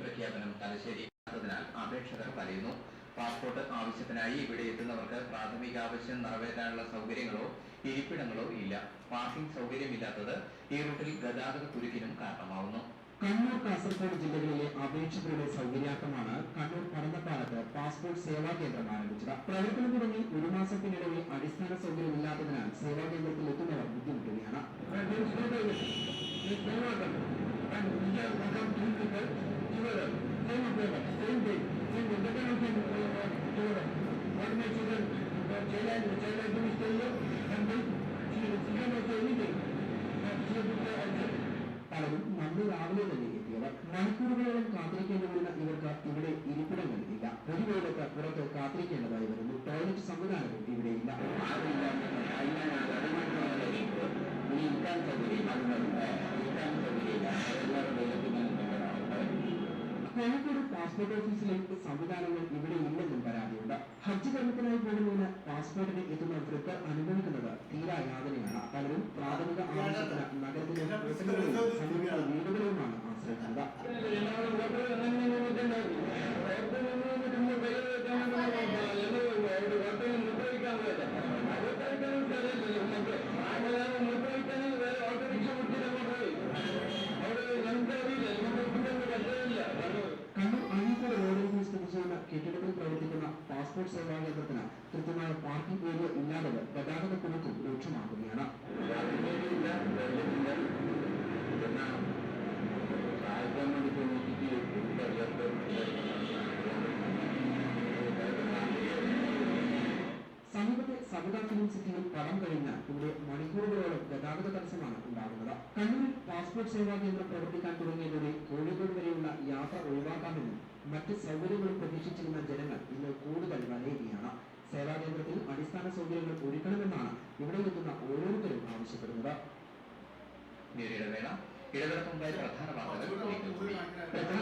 പ്രഖ്യാപനം തലശ്ശേരി അപേക്ഷകർ വലയുന്നു. പാസ്പോർട്ട് ആവശ്യത്തിനായി ഇവിടെ എത്തുന്നവർക്ക് പ്രാഥമിക ആവശ്യം നിറവേറ്റാനുള്ള സൗകര്യങ്ങളോ ഇരിപ്പിടങ്ങളോ ഇല്ല. പാർക്കിംഗ് സൗകര്യമില്ലാത്തത് ഈ റൂട്ടിൽ ഗതാഗത കുരുക്കിനും കാരണമാവുന്നു. കണ്ണൂർ, കാസർഗോഡ് ജില്ലകളിലെ അപേക്ഷകരുടെ സൗകര്യാർത്ഥമാണ് കണ്ണൂർ പടന്നപ്പാലത്ത് പാസ്പോർട്ട് സേവാ കേന്ദ്രം ആരംഭിച്ചത്. പ്രവർത്തനം തുടങ്ങി ഒരു മാസത്തിനിടയിൽ അടിസ്ഥാന സൗകര്യമില്ലാത്തതിനാൽ സേവാ കേന്ദ്രത്തിൽ എത്തുന്നവർ ബുദ്ധിമുട്ടുകയാണ്. പലരും നന്ദി രാവിലെ തന്നെ എത്തിയവർ. മണിക്കൂറുകളോളം കാത്തിരിക്കേണ്ടി വരുന്ന ഇവർക്ക് ഇവിടെ ഇരിപ്പിടങ്ങൾ ഇല്ല. ഒരു വേളക്ക് പുറത്ത് കാത്തിരിക്കേണ്ടതായി വരുന്നു. ടോയ്ലറ്റ് സംവിധാനവും ഇവിടെയില്ല. കോഴിക്കോട് പാസ്പോർട്ട് ഓഫീസിലേക്ക് സംവിധാനങ്ങൾ ഇവിടെ ഇല്ലെന്നും പരാതിയുണ്ട്. ഹജ്ജ് കർമ്മത്തിനായി പോകുന്നതിന് പാസ്പോർട്ടിന് എത്തുന്ന വൃദ്ധർ അനുഭവിക്കുന്നത് തീരാ യാതനയാണ്. പലരും പ്രാഥമിക ആവശ്യത്തിന് നഗരത്തിലെ ഹോട്ടലുകളിലും സമീപ വീടുകളിലുമാണ് ആശ്രയിക്കുന്നത്. കെട്ടിടത്തിൽ പ്രവർത്തിക്കുന്ന പാസ്പോർട്ട് സേവാ കേന്ദ്രത്തിന് കൃത്യമായ പാർക്കിംഗ് ഏരിയ ഇല്ലാത്തത് ഗതാഗത കുരുക്കും രൂക്ഷമാക്കുകയാണ്. സമീപത്തെ സവിത ഫിലിം സിറ്റിയിൽ പടം കഴിഞ്ഞാൽ ഇവിടെ മണിക്കൂറുകളോളം ഗതാഗത തടസ്സമാണ് ഉണ്ടാകുന്നത്. കണ്ണൂരിൽ പാസ്പോർട്ട് സേവാ കേന്ദ്രം പ്രവർത്തിക്കാൻ തുടങ്ങിയതോടെ കോഴിക്കോട് വരെയുള്ള യാത്ര ഒഴിവാക്കാമെന്നും മറ്റ് സൗകര്യങ്ങളും പ്രതീക്ഷിച്ചിരുന്ന ജനങ്ങൾ ഇന്ന് കൂടുതൽ വലയുകയാണ്. സേവാ കേന്ദ്രത്തിൽ അടിസ്ഥാന സൗകര്യങ്ങൾ ഒരുക്കണമെന്നാണ് ഇവിടെ എത്തുന്ന ഓരോരുത്തരും ആവശ്യപ്പെടുന്നത്. ഇടവേള പ്രധാന വാർത്തകൾ.